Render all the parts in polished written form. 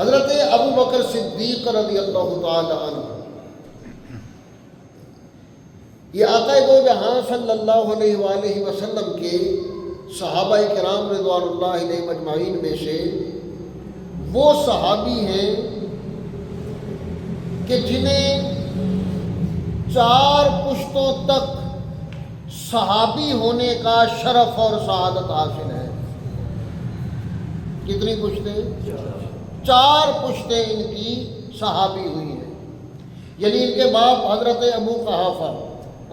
حضرت ابو بکر صدیق رضی اللہ تعالی عنہ، یہ آقا دو جہاں صلی اللہ علیہ وآلہ وسلم کے صحابہ کرام رضوان اللہ علیہ مجمعین میں سے وہ صحابی ہیں کہ جنہیں 4 پشتوں تک صحابی ہونے کا شرف اور سعادت حاصل ہے۔ کتنی پشتیں؟ 4 پشتیں ان کی صحابی ہوئی ہیں، یعنی ان کے باپ حضرت ابو قحافہ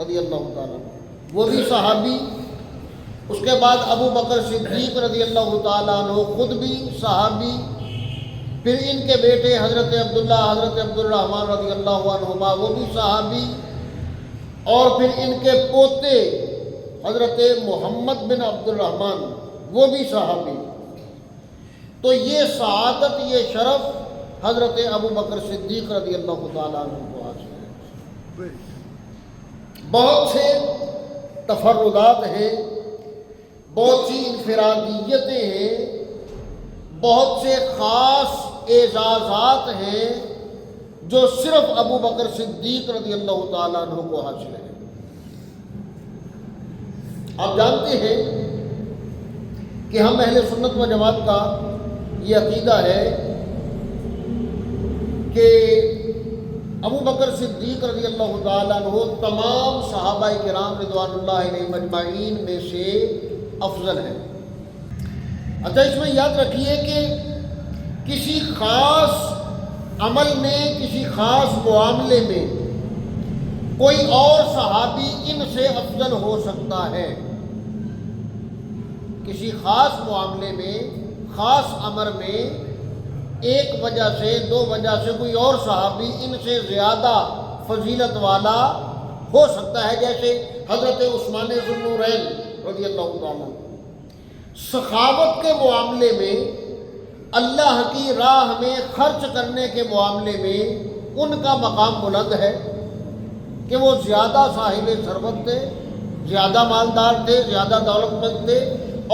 رضی اللہ تعالیٰ وہ بھی صحابی، اس کے بعد ابو بکر صدیق رضی اللہ تعالیٰ عنہ خود بھی صحابی، پھر ان کے بیٹے حضرت عبداللہ حضرت عبد الرحمن رضی اللہ عنہما وہ بھی صحابی، اور پھر ان کے پوتے حضرت محمد بن عبد الرحمن وہ بھی صحابی۔ تو یہ سعادت، یہ شرف حضرت ابو بکر صدیق رضی اللہ تعالیٰ عنہ کو حاصل ہے۔ بہت سے تفردات ہیں، بہت سی انفرادیتیں ہیں، بہت سے خاص اعزازات ہیں جو صرف ابو بکر صدیق رضی اللہ تعالیٰ عنہ کو حاصل ہے۔ آپ جانتے ہیں کہ ہم اہل سنت و جماعت کا یہ عقیدہ ہے کہ ابو بکر صدیق رضی اللہ تعالیٰ عنہ تمام صحابہ کرام رضوان اللہ علیہ مجمعین میں سے افضل ہے۔ اچھا، اس میں یاد رکھیے کہ کسی خاص عمل میں، کسی خاص معاملے میں کوئی اور صحابی ان سے افضل ہو سکتا ہے۔ کسی خاص معاملے میں، خاص امر میں ایک وجہ سے، 2 وجہ سے کوئی اور صحابی ان سے زیادہ فضیلت والا ہو سکتا ہے، جیسے حضرت عثمان ذو النورین رضی اللہ تعالیٰ۔ سخاوت کے معاملے میں، اللہ کی راہ میں خرچ کرنے کے معاملے میں ان کا مقام بلند ہے کہ وہ زیادہ صاحب ثروت تھے، زیادہ مالدار تھے، زیادہ دولت مند تھے،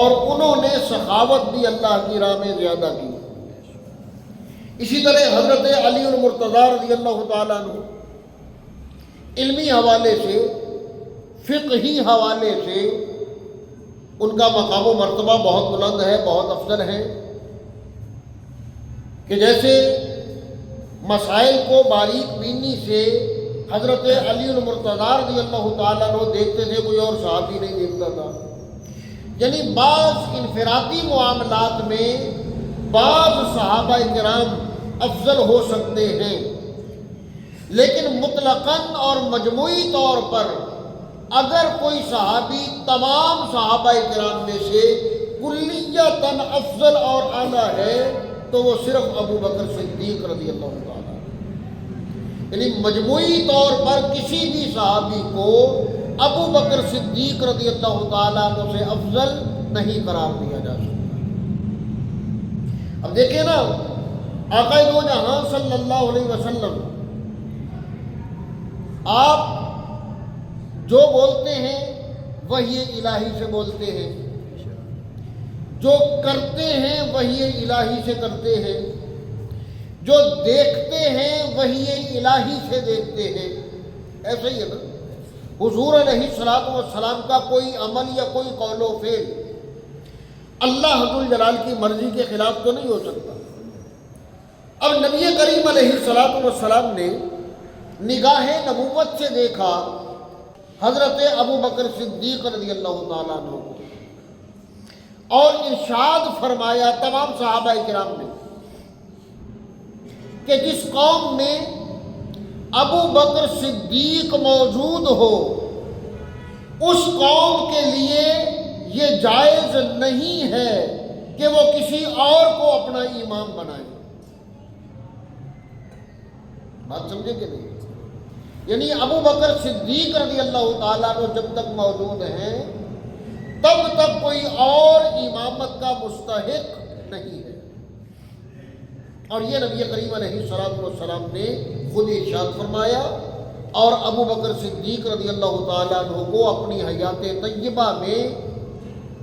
اور انہوں نے سخاوت بھی اللہ کی راہ میں زیادہ کی۔ اسی طرح حضرت علی المرتضیٰ رضی اللہ تعالیٰ عنہ علمی حوالے سے، فقہی حوالے سے ان کا مقام و مرتبہ بہت بلند ہے، بہت افضل ہے، کہ جیسے مسائل کو باریک بینی سے حضرت علی المرتضیٰ رضی اللہ تعالیٰ عنہ دیکھتے تھے، کوئی اور صحابی نہیں دیکھتا تھا۔ یعنی بعض انفرادی معاملات میں بعض صحابہ کرام افضل ہو سکتے ہیں، لیکن مطلقاً اور مجموعی طور پر اگر کوئی صحابی تمام صحابہ کرام میں سے کلیتاً افضل اور اعلیٰ ہے تو وہ صرف ابو بکر صدیق رضی اللہ تعالیٰ، یعنی مجموعی طور پر کسی بھی صحابی کو ابو بکر صدیق رضی اللہ تعالیٰ عنہ سے افضل نہیں قرار دیا جا سکتا۔ اب دیکھیں نا، آقا دو جہاں صلی اللہ علیہ وسلم آپ جو بولتے ہیں وحی الہی سے بولتے ہیں، جو کرتے ہیں وحی الہی سے کرتے ہیں، جو دیکھتے ہیں وحی الہی سے دیکھتے ہیں۔ ایسا ہی ہے نا، حضور علیہ الصلوۃ والسلام کا کوئی عمل یا کوئی قول و فعل اللہ ذوالجلال کی مرضی کے خلاف تو نہیں ہو سکتا۔ اب نبی کریم علیہ الصلوۃ والسلام نے نگاہ نبوت سے دیکھا حضرت ابو بکر صدیق رضی اللہ تعالیٰ عنہ کو، اور ارشاد فرمایا تمام صحابہ کرام نے کہ جس قوم میں ابو بکر صدیق موجود ہو اس قوم کے لیے یہ جائز نہیں ہے کہ وہ کسی اور کو اپنا امام بنائے۔ بات سمجھے کہ نہیں؟ یعنی ابو بکر صدیق رضی اللہ تعالیٰ عنہ جب تک موجود ہیں تب تک کوئی اور امامت کا مستحق نہیں ہے، اور یہ نبی کریم علیہ الصلوۃ والسلام نے خود ارشاد فرمایا، اور ابو بکر صدیق رضی اللہ تعالیٰ عنہ کو اپنی حیات طیبہ میں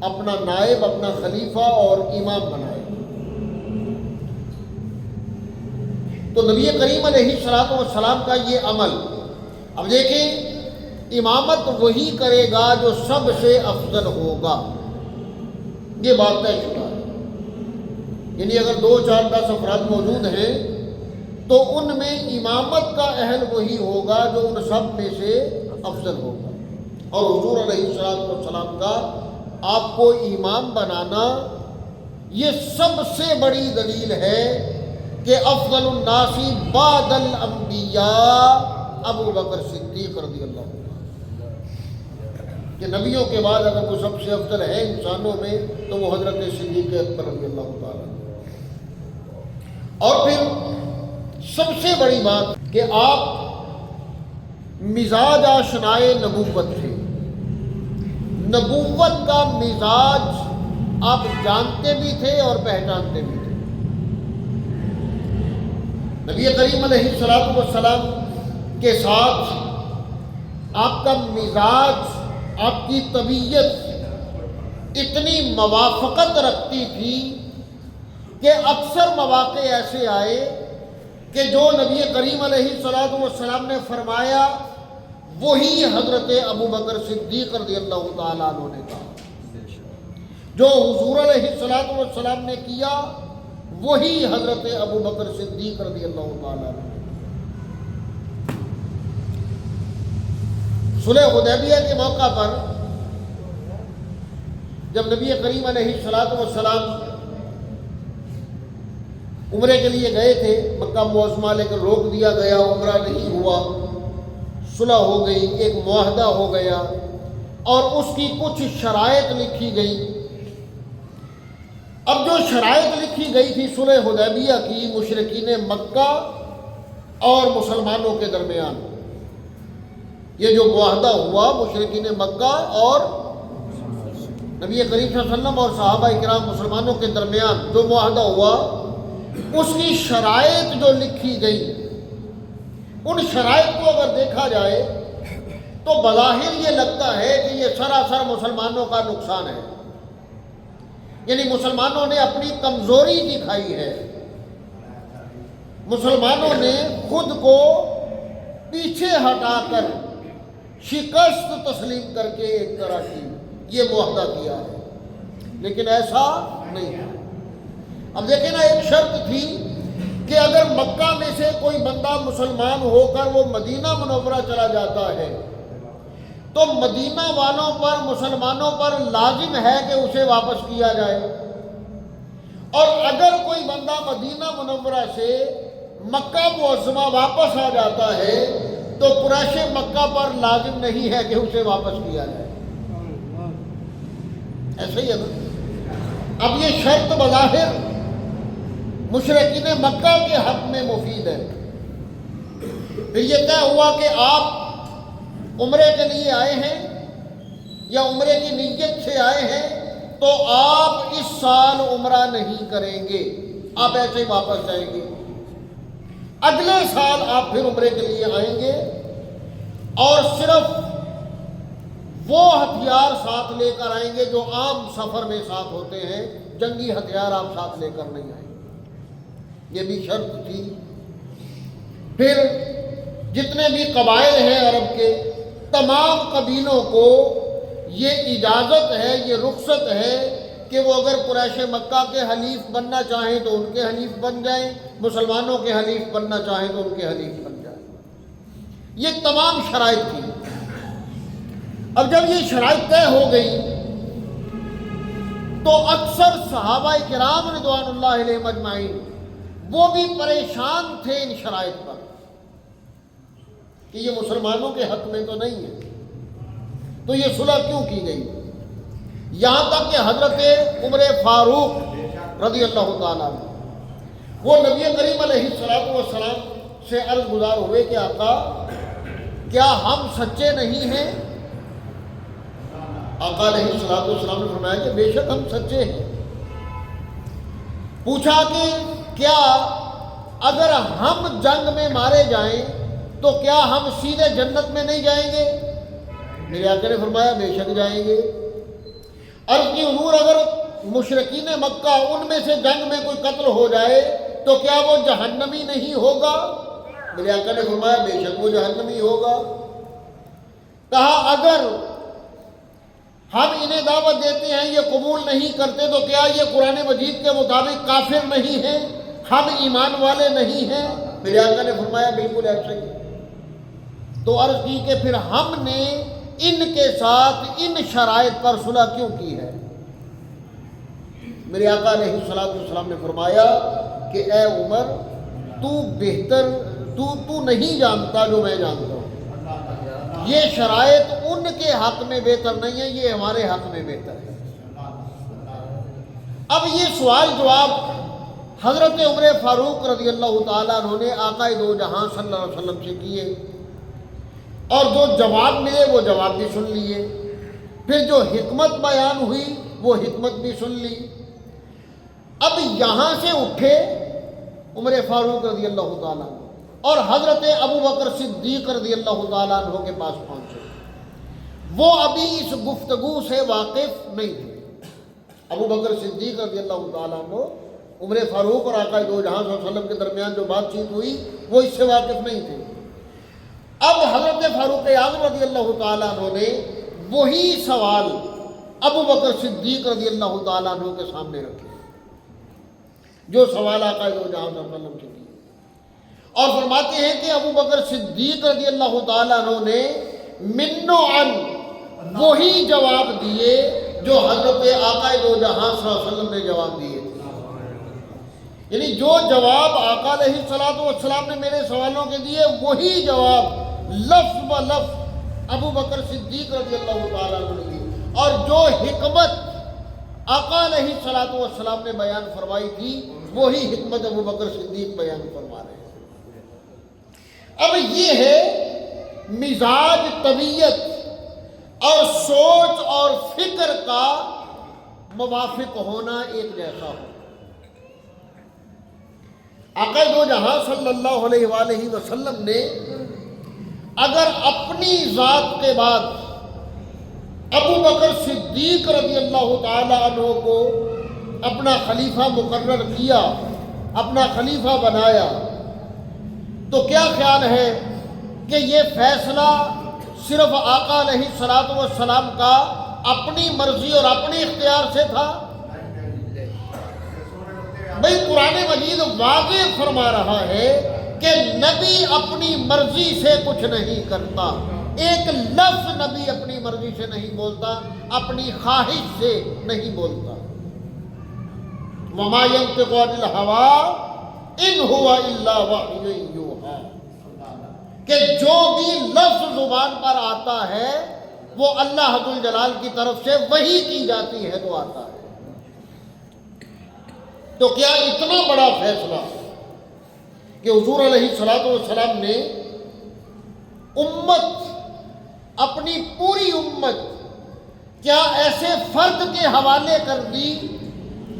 اپنا نائب، اپنا خلیفہ اور امام بنائے۔ تو نبی کریم علیہ الصلوۃ والسلام کا یہ عمل. اب دیکھیں امامت وہی کرے گا جو سب سے افضل ہوگا، یہ بات طے شدہ ہے. یعنی اگر 2 4 10 افراد موجود ہیں تو ان میں امامت کا اہل وہی ہوگا جو ان سب میں سے افضل ہوگا. اور حضور علیہ الصلوۃ والسلام کا آپ کو امام بنانا یہ سب سے بڑی دلیل ہے کہ افضل الناس بعد الانبیاء ابو بکر صدیق رضی اللہ عنہ، کہ نبیوں کے بعد اگر کوئی سب سے افضل ہے انسانوں میں تو وہ حضرت صدیق اکبر رضی اللہ تعالیٰ. اور پھر سب سے بڑی بات کہ آپ مزاج آشنائے نبوت تھے. نبوت کا مزاج آپ جانتے بھی تھے اور پہچانتے بھی تھے. نبی کریم علیہ الصلوۃ والسلام کے ساتھ آپ کا مزاج، آپ کی طبیعت اتنی موافقت رکھتی تھی کہ اکثر مواقع ایسے آئے کہ جو نبی کریم علیہ الصلوۃ والسلام نے فرمایا وہی حضرت ابو بکر صدیق رضی اللہ تعالیٰ عنہ نے کہا. جو حضور علیہ الصلوۃ والسلام نے کیا وہی حضرت ابو بکر صدیق رضی اللہ تعالیٰ عنہ. صلح حدیبیہ کے موقع پر جب نبی کریم علیہ الصلوۃ والسلام عمرے کے لیے گئے تھے مکہ معظمہ، لیکن روک دیا گیا، عمرہ نہیں ہوا. صلح ہو گئی، ایک معاہدہ ہو گیا اور اس کی کچھ شرائط لکھی گئی. اب جو شرائط لکھی گئی تھی صلح حدیبیہ کی مشرکین مکہ اور مسلمانوں کے درمیان، یہ جو معاہدہ ہوا مشرکین مکہ اور نبی کریم صلی اللہ علیہ وسلم اور صحابہ کرام مسلمانوں کے درمیان جو معاہدہ ہوا، اس کی شرائط جو لکھی گئی، ان شرائط کو اگر دیکھا جائے تو بظاہر یہ لگتا ہے کہ یہ سراسر مسلمانوں کا نقصان ہے. یعنی مسلمانوں نے اپنی کمزوری دکھائی ہے، مسلمانوں نے خود کو پیچھے ہٹا کر شکست تسلیم کر کے ایک طرح کی یہ معاہدہ کیا ہے، لیکن ایسا نہیں ہے. اب دیکھیں نا، ایک شرط تھی کہ اگر مکہ میں سے کوئی بندہ مسلمان ہو کر وہ مدینہ منورہ چلا جاتا ہے تو مدینہ والوں پر، مسلمانوں پر لازم ہے کہ اسے واپس کیا جائے. اور اگر کوئی بندہ مدینہ منورہ سے مکہ معظمہ واپس آ جاتا ہے تو قریش مکہ پر لازم نہیں ہے کہ اسے واپس کیا جائے. ایسا ہی ہے نا. اب یہ شرط بظاہر مشرکین مکہ کے حق میں مفید ہے. پھر یہ طے ہوا کہ آپ عمرے کے لیے آئے ہیں یا عمرے کی نیت سے آئے ہیں تو آپ اس سال عمرہ نہیں کریں گے، آپ ایسے ہی واپس جائیں گے. اگلے سال آپ پھر عمرے کے لیے آئیں گے اور صرف وہ ہتھیار ساتھ لے کر آئیں گے جو عام سفر میں ساتھ ہوتے ہیں، جنگی ہتھیار آپ ساتھ لے کر نہیں آئیں گے. یہ بھی شرط تھی. پھر جتنے بھی قبائل ہیں عرب کے، تمام قبیلوں کو یہ اجازت ہے، یہ رخصت ہے کہ وہ اگر قریش مکہ کے حلیف بننا چاہیں تو ان کے حلیف بن جائیں، مسلمانوں کے حلیف بننا چاہیں تو ان کے حلیف بن جائیں. یہ تمام شرائط تھی. اب جب یہ شرائط طے ہو گئی تو اکثر صحابہ کرام رضوان اللہ علیہم اجمعین وہ بھی پریشان تھے ان شرائط پر کہ یہ مسلمانوں کے حق میں تو نہیں ہے، تو یہ صلح کیوں کی گئی. یہاں تک کہ حضرت عمر فاروق رضی اللہ تعالیٰ عنہ وہ نبی کریم علیہ الصلوۃ والسلام سے عرض گزار ہوئے کہ آقا کیا ہم سچے نہیں ہیں؟ آقا علیہ الصلوۃ والسلام نے فرمایا کہ بے شک ہم سچے ہیں. پوچھا کہ کیا اگر ہم جنگ میں مارے جائیں تو کیا ہم سیدھے جنت میں نہیں جائیں گے؟ میرے آقا نے فرمایا بے شک جائیں گے. عرض کی حضور اگر مشرکین مکہ ان میں سے جنگ میں کوئی قتل ہو جائے تو کیا وہ جہنمی نہیں ہوگا؟ میرے آقا نے فرمایا بے شک وہ جہنمی ہوگا۔ کہا اگر ہم انہیں دعوت دیتے ہیں یہ قبول نہیں کرتے تو کیا یہ قرآن مجید کے مطابق کافر نہیں ہیں، ہم ایمان والے نہیں ہیں؟ میرے آقا نے فرمایا بالکل ایسا ہی۔ تو عرض کی کہ پھر ہم نے ان کے ساتھ ان شرائط پر صلح کیوں کی ہے؟ میرے آقا علیہ السلام نے فرمایا کہ اے عمر تو نہیں جانتا جو میں جانتا ہوں، یہ شرائط ان کے حق میں بہتر نہیں ہے، یہ ہمارے حق میں بہتر ہے۔ اب یہ سوال جواب حضرت عمر فاروق رضی اللہ تعالیٰ عنہ نے آقا دو جہاں صلی اللہ علیہ وسلم سے کیے، اور جو جواب ملے وہ جواب بھی سن لیے، پھر جو حکمت بیان ہوئی وہ حکمت بھی سن لی۔ اب یہاں سے اٹھے عمر فاروق رضی اللہ تعالیٰ عنہ اور حضرت ابو بکر صدیق رضی اللہ تعالیٰ عنہ کے پاس پہنچے۔ وہ ابھی اس گفتگو سے واقف نہیں تھے۔ ابو بکر صدیق رضی اللہ تعالیٰ عنہ عمر فاروق اور آقا دو جہاں صلی اللہ علیہ وسلم کے درمیان جو بات چیت ہوئی وہ اس سے واقف نہیں تھے۔ اب حضرت فاروق اعظم رضی اللہ تعالیٰ عنہ نے وہی سوال ابو بکر صدیق رضی اللہ تعالیٰ عنہ کے سامنے رکھے جو سوال آقا دو جہاں صلی اللہ علیہ وسلم سے کی، اور فرماتے ہیں کہ ابو بکر صدیق رضی اللہ تعالیٰ عنہ نے من و عن وہی جواب دیے جو حضرت آقا دو جہاں صلی اللہ علیہ وسلم نے جواب دیے تھے۔ یعنی جو جواب آقا علیہ السلام نے میرے سوالوں کے دیے وہی جواب لفظ ب لفظ ابو بکر صدیق رضی اللہ تعالیٰ عنہ نے دی، اور جو حکمت آقا علیہ السلام نے بیان فرمائی تھی وہی حکمت ابو بکر صدیق بیان فرما رہے ہیں۔ اب یہ ہے مزاج، طبیعت اور سوچ اور فکر کا موافق ہونا، ایک جیسا ہو۔ آقا دو جہاں صلی اللہ علیہ وآلہ وسلم نے اگر اپنی ذات کے بعد ابو بکر صدیق رضی اللہ تعالی عنہ کو اپنا خلیفہ مقرر کیا، اپنا خلیفہ بنایا، تو کیا خیال ہے کہ یہ فیصلہ صرف آقا علیہ السلام کا اپنی مرضی اور اپنے اختیار سے تھا؟ بھئی قرآن مجید واضح فرما رہا ہے کہ نبی اپنی مرضی سے کچھ نہیں کرتا، ایک لفظ نبی اپنی مرضی سے نہیں بولتا، اپنی خواہش سے نہیں بولتا۔ وَمَا يَنطِقُ عَنِ الْهَوَىٰ إِنْ هُوَ إِلَّا وَحْيٌ يُوحَىٰ، کہ جو بھی لفظ زبان پر آتا ہے وہ اللہ ذوالجلال کی طرف سے وحی کی جاتی ہے تو آتا ہے۔ تو کیا اتنا بڑا فیصلہ کہ حضور علیہ السلام نے امت، اپنی پوری امت کیا ایسے فرد کے حوالے کر دی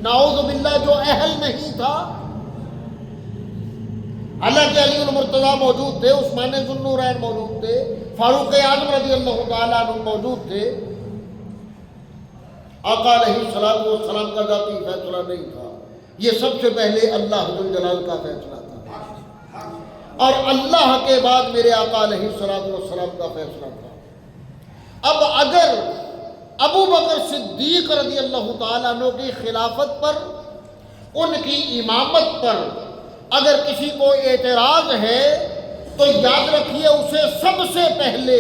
نعوذ باللہ جو اہل نہیں تھا؟ حالانکہ علی المرتضیٰ موجود تھے، عثمان ذو النورین موجود تھے، فاروق اعظم رضی اللہ تعالیٰ عنہ موجود تھے۔ آقا علیہ السلام کا ذاتی فیصلہ نہیں تھا، یہ سب سے پہلے اللہ ذوالجلال کا فیصلہ تھا، اور اللہ کے بعد میرے آقا علیہ السلام کا فیصلہ تھا۔ اب اگر ابو بکر صدیق رضی اللہ تعالیٰ عنہ کی خلافت پر، ان کی امامت پر اگر کسی کو اعتراض ہے تو یاد رکھیے اسے سب سے پہلے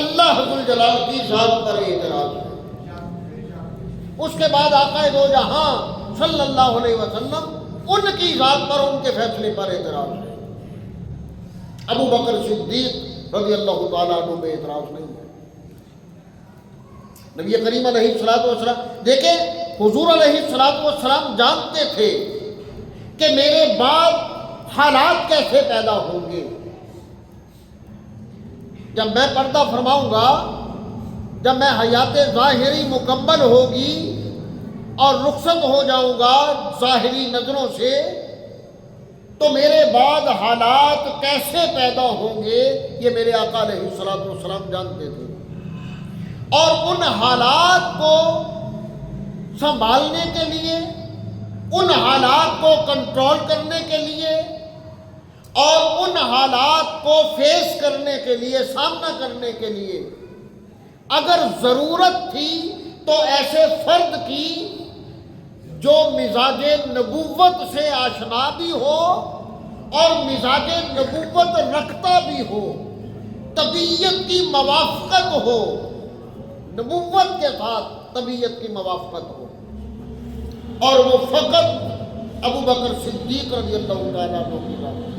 اللہ ذوالجلال کی ذات پر اعتراض ہے، اس کے بعد آقا دو جہاں صلی اللہ علیہ وسلم ان کی ذات پر، ان کے فیصلے پر اعتراض ہے۔ ابو بکر صدیق رضی اللہ تعالیٰ عنہ میں اعتراض نہیں ہے۔ نبی کریم علیہ السلام دیکھیں، حضور علیہ السلام جانتے تھے کہ میرے بعد حالات کیسے پیدا ہوں گے۔ جب میں پردہ فرماؤں گا، جب میں حیات ظاہری مکمل ہوگی اور رخصت ہو جاؤں گا ظاہری نظروں سے، تو میرے بعد حالات کیسے پیدا ہوں گے یہ میرے آقا علیہ السلام جانتے تھے، اور ان حالات کو سنبھالنے کے لیے، ان حالات کو کنٹرول کرنے کے لیے اور ان حالات کو فیس کرنے کے لیے، سامنا کرنے کے لیے اگر ضرورت تھی تو ایسے فرد کی جو مزاج نبوت سے آشنا بھی ہو اور مزاج نبوت رکھتا بھی ہو، طبیعت کی موافقت ہو، نبوت کے ساتھ طبیعت کی موافقت ہو، اور وہ فقط ابو بکر صدیق رضی اللہ تعالیٰ عنہ کی بات ہے۔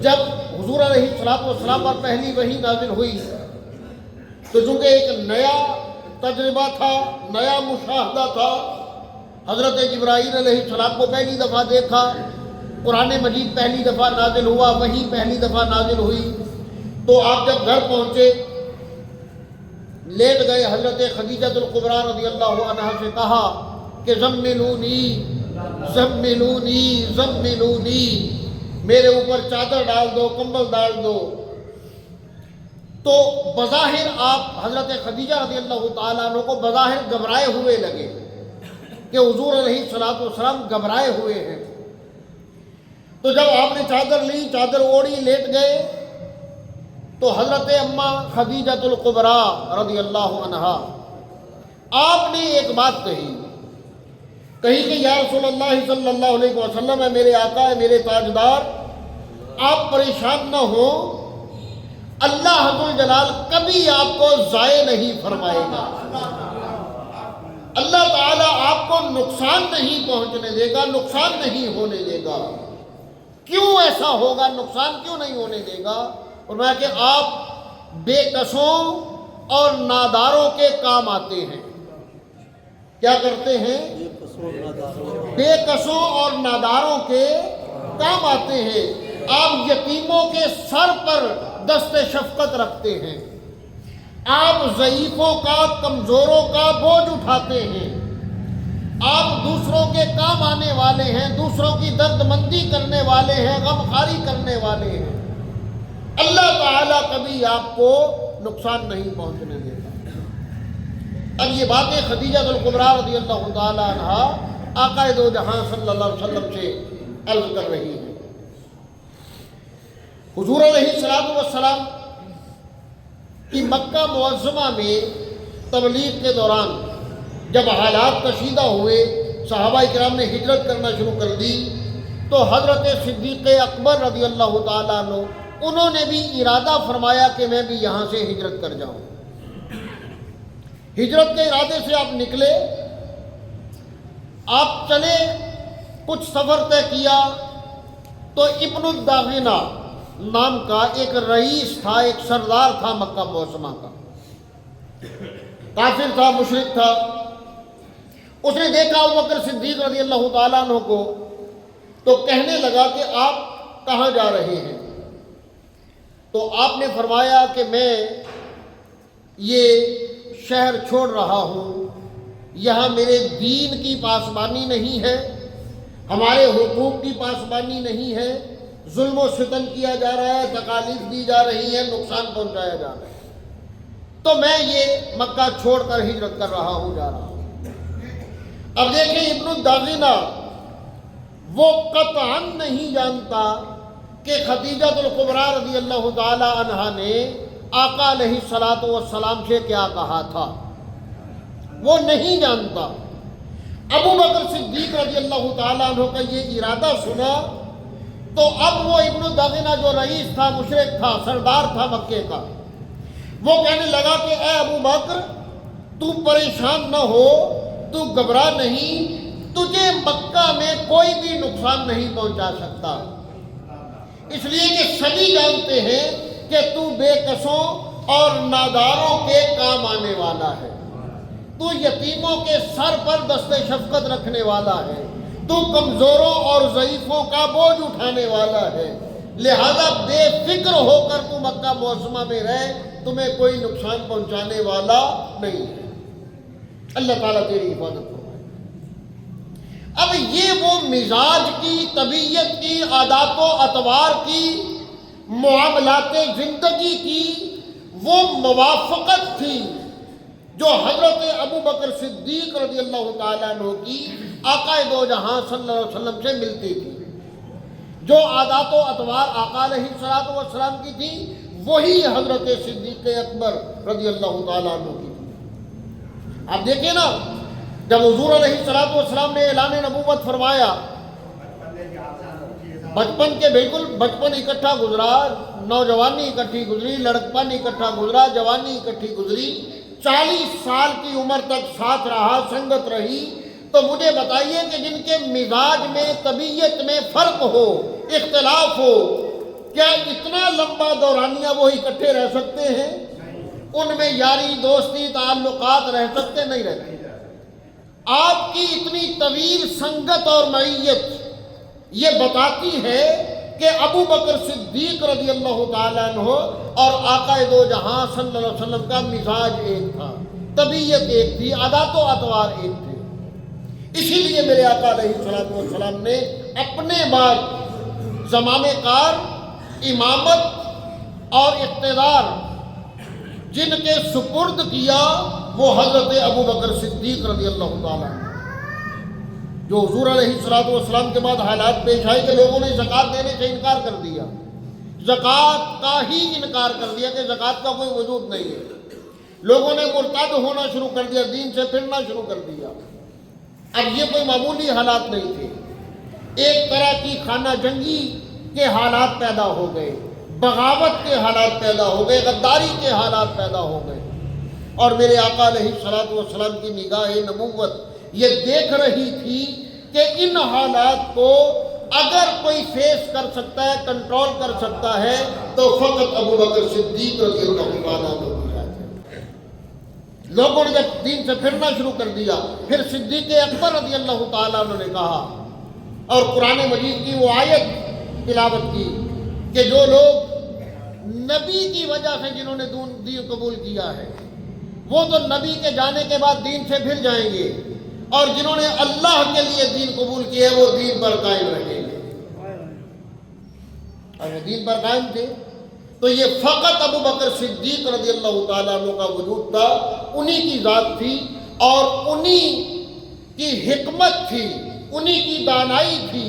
جب حضور علیہ السلام پر پہلی وحی نازل ہوئی تو چونکہ ایک نیا تجربہ تھا، نیا مشاہدہ تھا، حضرت جبرائیل علیہ السلام کو پہلی دفعہ دیکھا، قرآن مجید پہلی دفعہ نازل ہوا، وحی پہلی دفعہ نازل ہوئی، تو آپ جب گھر پہنچے لیٹ گئے، حضرت خدیجہ الکبریٰ رضی اللہ عنہا سے کہا کہ زملونی زملونی زملونی، میرے اوپر چادر ڈال دو، کمبل ڈال دو۔ تو بظاہر آپ حضرت خدیجہ رضی اللہ تعالیٰ عنہ کو بظاہر گھبرائے ہوئے لگے کہ حضور علیہ السلام گھبرائے ہوئے ہیں۔ تو جب آپ نے چادر لی، چادر اوڑھی، لیٹ گئے، تو حضرت اماں خدیجہ الکبریٰ رضی اللہ عنہا آپ نے ایک بات کہی کہ یا رسول اللہ صلی اللہ علیہ وسلم، ہے میرے آقا، ہے میرے تاجدار، آپ پریشان نہ ہوں، اللہ ذوالجلال کبھی آپ کو ضائع نہیں فرمائے گا، اللہ تعالیٰ آپ کو نقصان نہیں پہنچنے دے گا، نقصان نہیں ہونے دے گا۔ کیوں ایسا ہوگا، نقصان کیوں نہیں ہونے دے گا؟ فرمایا کہ آپ بے کسوں اور ناداروں کے کام آتے ہیں۔ کیا کرتے ہیں؟ بے کسوں اور ناداروں کے کام آتے ہیں۔ آپ یتیموں کے سر پر دست شفقت رکھتے ہیں، آپ ضعیفوں کا، کمزوروں کا بوجھ اٹھاتے ہیں، آپ دوسروں کے کام آنے والے ہیں، دوسروں کی درد مندی کرنے والے ہیں، غمخواری کرنے والے ہیں۔ اللہ تعالیٰ کبھی آپ کو نقصان نہیں پہنچنے دیتا۔ اب یہ باتیں خدیجہ الکبریٰ رضی اللہ تعالیٰ عنہا آقا دو جہاں صلی اللہ علیہ وسلم سے عرض کر رہی ہیں۔ حضور علیہ السلام کی مکہ معظمہ میں تبلیغ کے دوران جب حالات کشیدہ ہوئے، صحابہ کرام نے ہجرت کرنا شروع کر دی، تو حضرت صدیق اکبر رضی اللہ تعالیٰ عنہ انہوں نے بھی ارادہ فرمایا کہ میں بھی یہاں سے ہجرت کر جاؤں۔ ہجرت کے ارادے سے آپ نکلے، آپ چلے، کچھ سفر طے کیا، تو ابن الداغنہ نام کا ایک رئیس تھا، ایک سردار تھا مکہ معظمہ کا، کافر تھا، مشرک تھا۔ اس نے دیکھا ابوبکر صدیق رضی اللہ تعالیٰ عنہ کو، تو کہنے لگا کہ آپ کہاں جا رہے ہیں؟ تو آپ نے فرمایا کہ میں یہ شہر چھوڑ رہا ہوں، یہاں میرے دین کی پاسبانی نہیں ہے، ہمارے حقوق کی پاسبانی نہیں ہے، ظلم و ستم کیا جا رہا ہے، تکالیف دی جا رہی ہے، نقصان پہنچایا جا رہا ہے، تو میں یہ مکہ چھوڑ کر ہجرت کر رہا ہوں، جا رہا ہوں۔ اب دیکھیں ابن الداغنہ وہ قطعاً نہیں جانتا کہ خدیجہ الکبریٰ رضی اللہ تعالی عنہا نے آقا علیہ السلام سے کیا کہا تھا، وہ نہیں جانتا۔ ابو بکر صدیق رضی اللہ تعالیٰ عنہ کا یہ ارادہ سنا، تو اب وہ ابن الداغنہ جو رئیس تھا، مشرک تھا، سردار تھا مکے کا، وہ کہنے لگا کہ اے ابو بکر، تو پریشان نہ ہو، تو گھبرا نہیں، تجھے مکہ میں کوئی بھی نقصان نہیں پہنچا سکتا، اس لیے کہ سبھی جانتے ہیں کہ تو بے کسوں اور ناداروں کے کام آنے والا ہے، تو یتیموں کے سر پر دست شفقت رکھنے والا ہے، تو کمزوروں اور ضعیفوں کا بوجھ اٹھانے والا ہے، لہذا بے فکر ہو کر تو مکہ معظمہ میں رہ، تمہیں کوئی نقصان پہنچانے والا نہیں ہے، اللہ تعالیٰ تیری حفاظت فرمائے۔ اب یہ وہ مزاج کی، طبیعت کی، عادات و اطوار کی، معاملات زندگی کی وہ موافقت تھی جو حضرت ابو بکر صدیق رضی اللہ تعالیٰ عنہ کی آقا دو جہاں صلی اللہ علیہ وسلم سے ملتی تھی، جو عادات و اطوار آقا علیہ السلام کی تھی، وہی حضرت صدیق اکبر رضی اللہ تعالیٰ عنہ کی تھی۔ آپ دیکھیں نا، جب حضور علیہ السلام نے اعلان نبوت فرمایا، بچپن کے بالکل بچپن اکٹھا گزرا، نوجوانی اکٹھی گزری، لڑکپن اکٹھا گزرا، جوانی اکٹھی گزری، 40 سال کی عمر تک ساتھ رہا، سنگت رہی۔ تو مجھے بتائیے کہ جن کے مزاج میں، طبیعت میں فرق ہو، اختلاف ہو، کیا اتنا لمبا دورانیہ وہ اکٹھے رہ سکتے ہیں؟ ان میں یاری، دوستی، تعلقات رہ سکتے نہیں رہتے؟ آپ کی اتنی طویل سنگت اور معیت یہ بتاتی ہے کہ ابو بکر صدیق رضی اللہ تعالیٰ عنہ اور آقا دو جہاں صلی اللہ علیہ وسلم کا مزاج ایک تھا، طبیعت ایک تھی، عادات و اطوار ایک تھے۔ اسی لیے میرے آقا علیہ السلام نے اپنے بعد زمامے کار، امامت اور اقتدار جن کے سپرد کیا، وہ حضرت ابو بکر صدیق رضی اللہ تعالیٰ عنہ، جو حضور علیہ السلام کے بعد حالات پیش آئے کہ لوگوں نے زکوٰۃ دینے سے انکار کر دیا، زکوٰۃ کا ہی انکار کر دیا کہ زکوٰۃ کا کوئی وجود نہیں ہے۔ لوگوں نے مرتد ہونا شروع کر دیا، دین سے پھرنا شروع کر دیا۔ اب یہ کوئی معمولی حالات نہیں تھے، ایک طرح کی خانہ جنگی کے حالات پیدا ہو گئے، بغاوت کے حالات پیدا ہو گئے، غداری کے حالات پیدا ہو گئے، اور میرے آقا علیہ السلام کی نگاہ نبوت یہ دیکھ رہی تھی کہ ان حالات کو اگر کوئی فیس کر سکتا ہے، کنٹرول کر سکتا ہے، تو فقط ابو بکر صدیق رضی اللہ عنہ۔ لوگوں نے جب دین سے پھرنا شروع کر دیا، پھر صدیق اکبر رضی اللہ تعالیٰ عنہ نے کہا، اور قرآن مجید کی وہ آیت تلاوت کی کہ جو لوگ نبی کی وجہ سے جنہوں نے دین قبول کیا ہے، وہ تو نبی کے جانے کے بعد دین سے پھر جائیں گے، اور جنہوں نے اللہ کے لیے دین قبول کیا ہے وہ دین پر قائم رہیں گے۔ اور وہ دین پر قائم تھے، تو یہ فقط ابو بکر صدیق رضی اللہ تعالیٰ عنہ کا وجود تھا، انہی کی ذات تھی، اور انہی کی حکمت تھی، انہی کی دانائی تھی،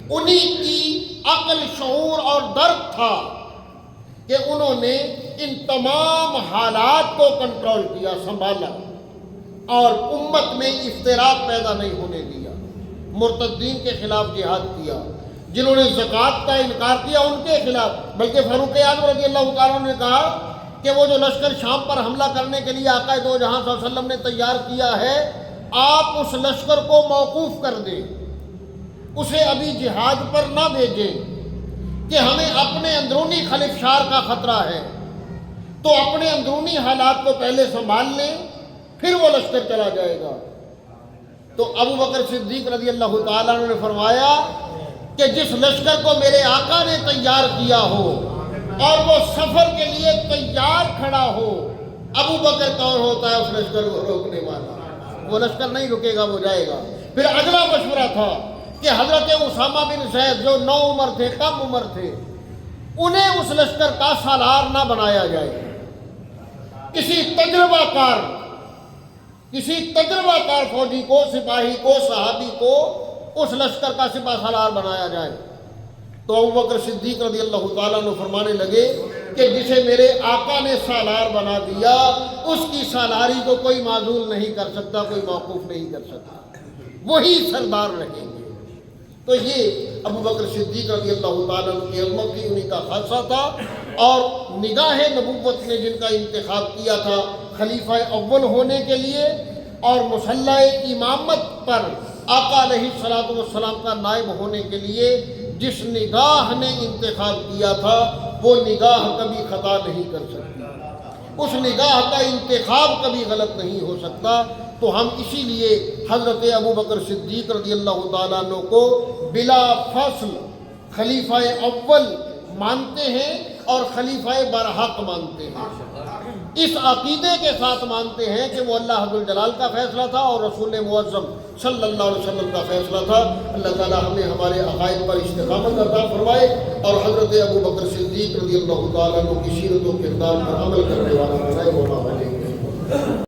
انہی کی عقل، شعور اور درک تھا کہ انہوں نے ان تمام حالات کو کنٹرول کیا، سنبھالا، اور امت میں افتراق پیدا نہیں ہونے دیا، مرتدین کے خلاف جہاد کیا، جنہوں نے زکوٰۃ کا انکار کیا ان کے خلاف۔ بلکہ فاروق اعظم رضی اللہ تعالیٰ نے کہا کہ وہ جو لشکر شام پر حملہ کرنے کے لیے آقا دو جہاں صلی اللہ علیہ وسلم نے تیار کیا ہے، آپ اس لشکر کو موقوف کر دیں، اسے ابھی جہاد پر نہ بھیجیں، کہ ہمیں اپنے اندرونی خلفشار کا خطرہ ہے، تو اپنے اندرونی حالات کو پہلے سنبھال لیں، پھر وہ لشکر چلا جائے گا۔ تو ابو بکر صدیق رضی اللہ تعالیٰ عنہ نے فرمایا کہ جس لشکر کو میرے آقا نے تیار کیا ہو اور وہ سفر کے لیے تیار کھڑا ہو، ابو بکر کون ہوتا ہے اس لشکر کو روکنے والا؟ وہ لشکر نہیں رکے گا، وہ جائے گا۔ پھر اگلا مشورہ تھا کہ حضرت اسامہ بن زید جو نو عمر تھے، کم عمر تھے، انہیں اس لشکر کا سالار نہ بنایا جائے، کسی تجربہ کار فوجی کو، سپاہی کو، صحابی کو اس لشکر کا سپہ سالار بنایا جائے۔ تو ابو بکر صدیق رضی اللہ تعالیٰ عنہ فرمانے لگے کہ جسے میرے آقا نے سالار بنا دیا، اس کی سالاری کو کوئی معزول نہیں کر سکتا، کوئی موقوف نہیں کر سکتا، وہی سردار رہیں گے۔ تو یہ ابو بکر صدیق رضی اللہ تعالیٰ عنہ کی عظمت کی، انہی کا خاصہ تھا، اور نگاہ نبوت نے جن کا انتخاب کیا تھا خلیفہ اول ہونے کے لیے اور مسلح امامت پر آقا علیہ السلام کا نائب ہونے کے لیے، جس نگاہ نے انتخاب کیا تھا وہ نگاہ کبھی خطا نہیں کر سکتی، اس نگاہ کا انتخاب کبھی غلط نہیں ہو سکتا۔ تو ہم اسی لیے حضرت ابو بکر صدیق رضی اللہ تعالیٰ عنہ کو بلا فصل خلیفہ اول مانتے ہیں اور خلیفہ برحق مانتے ہیں، اس عقیدے کے ساتھ مانتے ہیں کہ وہ اللہ عز و جلال کا فیصلہ تھا اور رسول معظم صلی اللہ علیہ وسلم کا فیصلہ تھا۔ اللہ تعالیٰ ہمیں ہمارے عقائد پر استقامت عطا فرمائے، اور حضرت ابو بکر صدیق رضی اللہ تعالیٰ عنہ کی سیرت و کردار پر عمل کرنے والا بنائے۔